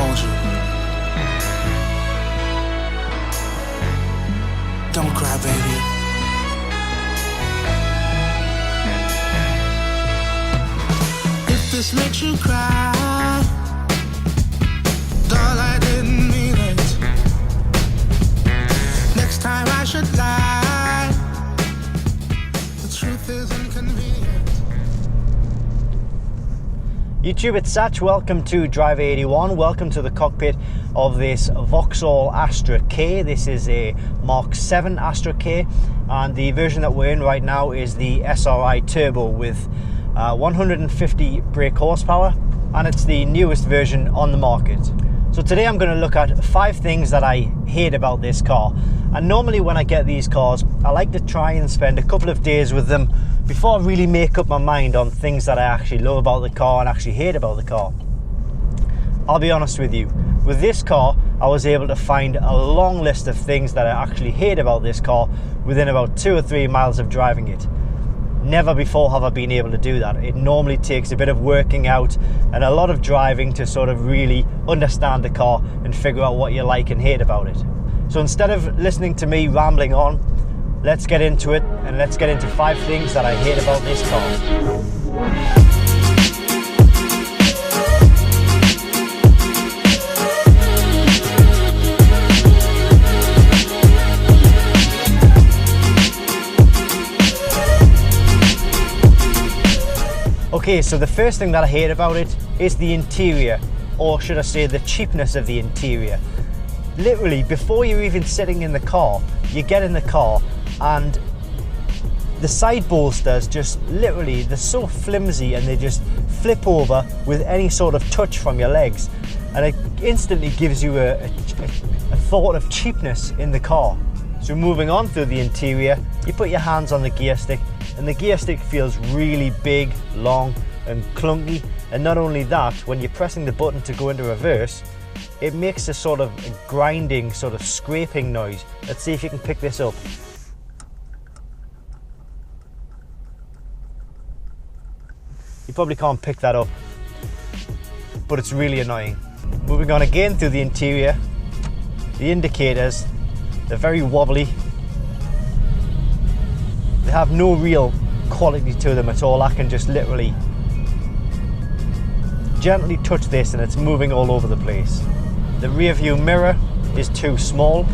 hold you. Don't cry, baby. If this makes you cry, doll, I didn't mean it. Next time I should lie. The truth is inconvenient. YouTube, it's Satch. Welcome to Driver 81. Welcome to the cockpit of this Vauxhall Astra K. This is a Mk7 Astra K, and the version that we're in right now is the SRI Turbo with 150 brake horsepower, and it's the newest version on the market. So today I'm going to look at 5 things that I hate about this car. And normally when I get these cars, I like to try and spend a couple of days with them before I really make up my mind on things that I actually love about the car and actually hate about the car. I'll be honest with you, with this car I was able to find a long list of things that I actually hate about this car within about 2 or 3 miles of driving it. Never before have I been able to do that. It normally takes a bit of working out and a lot of driving to sort of really understand the car and figure out what you like and hate about it. So instead of listening to me rambling on, let's get into it, and let's get into 5 things that I hate about this car. Okay, so the first thing that I hate about it is the interior, or should I say the cheapness of the interior. Literally, before you're even sitting in the car, you get in the car and the side bolsters just literally, they're so flimsy and they just flip over with any sort of touch from your legs, and it instantly gives you a thought of cheapness in the car. So moving on through the interior, you put your hands on the gear stick and the gear stick feels really big, long and clunky. And not only that, when you're pressing the button to go into reverse, it makes a sort of a grinding, sort of scraping noise. Let's see if you can pick this up. You probably can't pick that up, but it's really annoying. Moving on again through the interior, the indicators, they're very wobbly. They have no real quality to them at all. I can just literally gently touch this and it's moving all over the place. The rear view mirror is too small.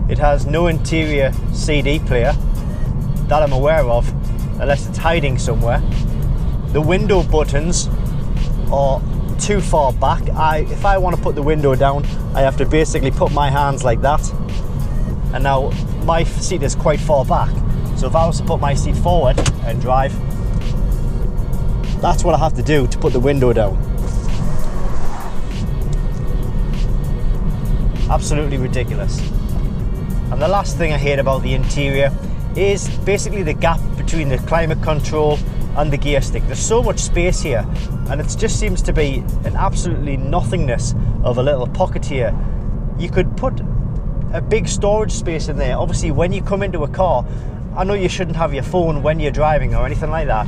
It has no interior CD player that I'm aware of, unless it's hiding somewhere. The window buttons are too far back. If I want to put the window down, I have to basically put my hands like that. And now my seat is quite far back. So if I was to put my seat forward and drive, that's what I have to do to put the window down. Absolutely ridiculous. And the last thing I hate about the interior is basically the gap between the climate control and the gear stick. There's so much space here, and it just seems to be an absolutely nothingness of a little pocket here. You could put a big storage space in there. Obviously, when you come into a car, I know you shouldn't have your phone when you're driving or anything like that,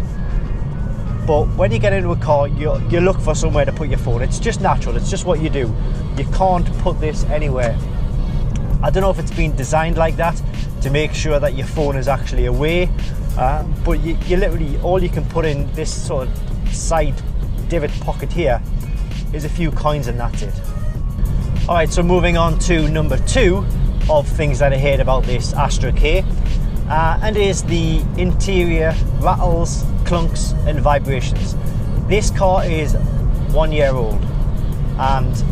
but when you get into a car, you look for somewhere to put your phone. It's just natural, it's just what you do. You can't put this anywhere. I don't know if it's been designed like that to make sure that your phone is actually away, but you literally, all you can put in this sort of side divot pocket here is a few coins, and that's it. Alright, so moving on to number 2 of things that I hate about this Astra K, and is the interior rattles, clunks and vibrations. This car is 1 year old, and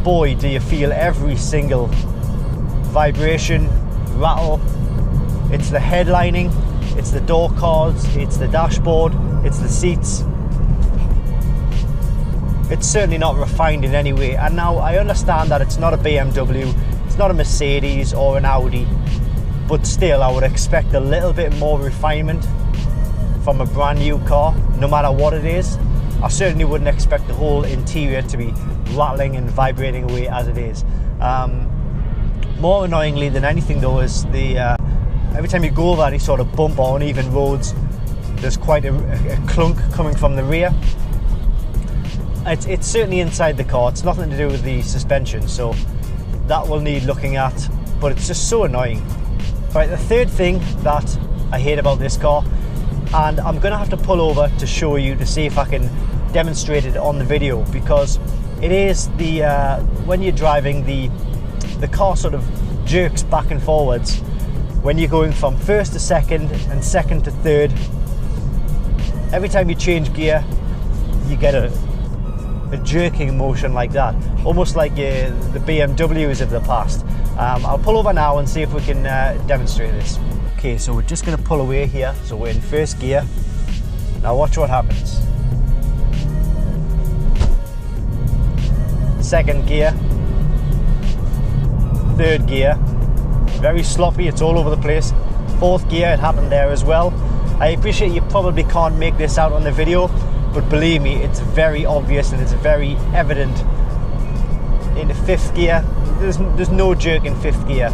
boy do you feel every single vibration, rattle. It's the headlining, it's the door cards, it's the dashboard, it's the seats. It's certainly not refined in any way. And now I understand that it's not a BMW, it's not a Mercedes or an Audi, but still I would expect a little bit more refinement from a brand new car, no matter what it is. I certainly wouldn't expect the whole interior to be rattling and vibrating away as it is. More annoyingly than anything though is the every time you go over any sort of bump or uneven roads, there's quite a clunk coming from the rear. it's certainly inside the car. It's nothing to do with the suspension, so that will need looking at, but it's just so annoying. Right, the third thing that I hate about this car, and I'm gonna have to pull over to show you to see if I can demonstrate it on the video, because it is the when you're driving, the car sort of jerks back and forwards when you're going from first to second and second to third. Every time you change gear, you get a jerking motion like that, almost like the BMWs of the past. I'll pull over now and see if we can demonstrate this. Okay, so we're just going to pull away here. So we're in first gear. Now watch what happens. Second gear. Third gear. Very sloppy, it's all over the place. Fourth gear, it happened there as well. I appreciate you probably can't make this out on the video, but believe me, it's very obvious and it's very evident. In the fifth gear, there's no jerk in fifth gear.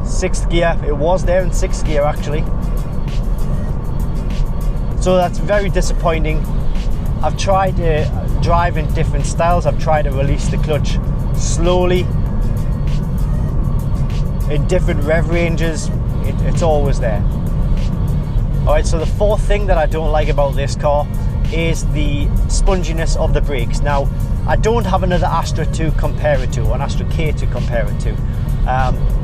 Sixth gear, it was there in sixth gear actually. So that's very disappointing. I've tried to drive in different styles. I've tried to release the clutch slowly in different rev ranges. It's always there. Alright, so the fourth thing that I don't like about this car is the sponginess of the brakes. Now, I don't have another Astra to compare it to, an Astra K to compare it to.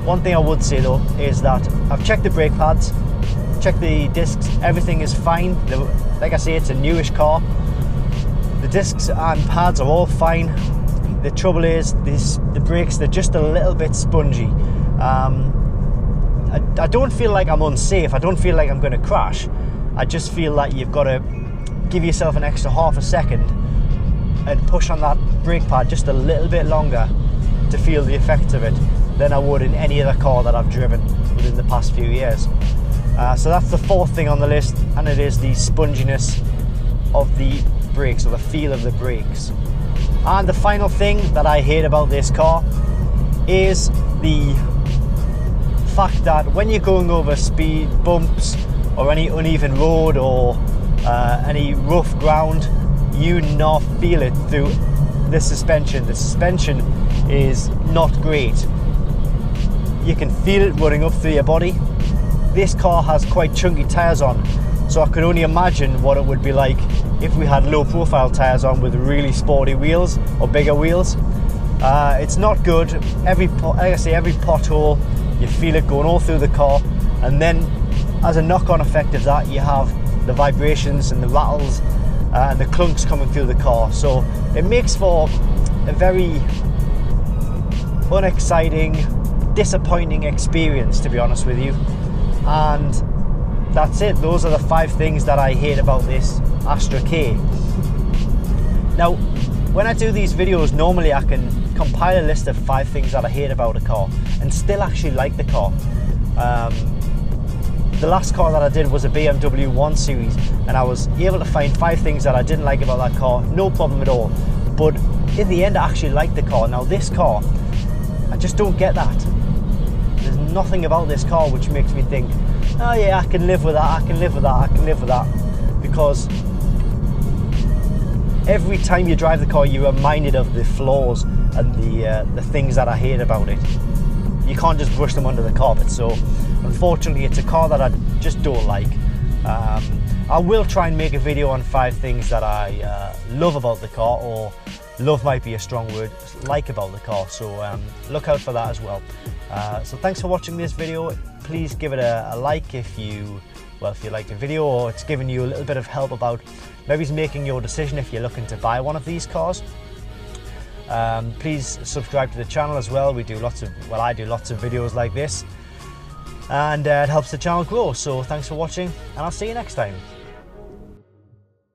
One thing I would say though is that I've checked the brake pads, checked the discs, everything is fine. Like I say, it's a newish car. The discs and pads are all fine. The trouble is, the brakes, they're just a little bit spongy. I don't feel like I'm unsafe. I don't feel like I'm going to crash. I just feel like you've got to give yourself an extra half a second and push on that brake pad just a little bit longer to feel the effects of it than I would in any other car that I've driven within the past few years. So that's the fourth thing on the list, and it is the sponginess of the brakes, or the feel of the brakes. And the final thing that I hate about this car is the fact that when you're going over speed bumps or any uneven road or any rough ground, you not feel it through the suspension. The suspension is not great. You can feel it running up through your body. This car has quite chunky tyres on, so I could only imagine what it would be like if we had low profile tyres on with really sporty wheels or bigger wheels. It's not good. Like I say, every pothole, you feel it going all through the car, and then as a knock-on effect of that, you have the vibrations and the rattles and the clunks coming through the car. So it makes for a very unexciting, disappointing experience, to be honest with you. And that's it. Those are the 5 things that I hate about this Astra K. Now, when I do these videos, normally I can compile a list of 5 things that I hate about a car and still actually like the car. The last car that I did was a BMW 1 Series, and I was able to find 5 things that I didn't like about that car, no problem at all. But in the end, I actually liked the car. Now this car, I just don't get that. There's nothing about this car which makes me think, oh yeah, I can live with that, I can live with that, I can live with that. Because every time you drive the car, you're reminded of the flaws and the things that I hate about it. You can't just brush them under the carpet. So unfortunately, it's a car that I just don't like. I will try and make a video on 5 things that I love about the car, or love might be a strong word, like about the car. So look out for that as well. So thanks for watching this video. Please give it a like if you like the video, or it's giving you a little bit of help about maybe making your decision if you're looking to buy one of these cars. Please subscribe to the channel as well. I do lots of videos like this, and it helps the channel grow. So thanks for watching, and I'll see you next time.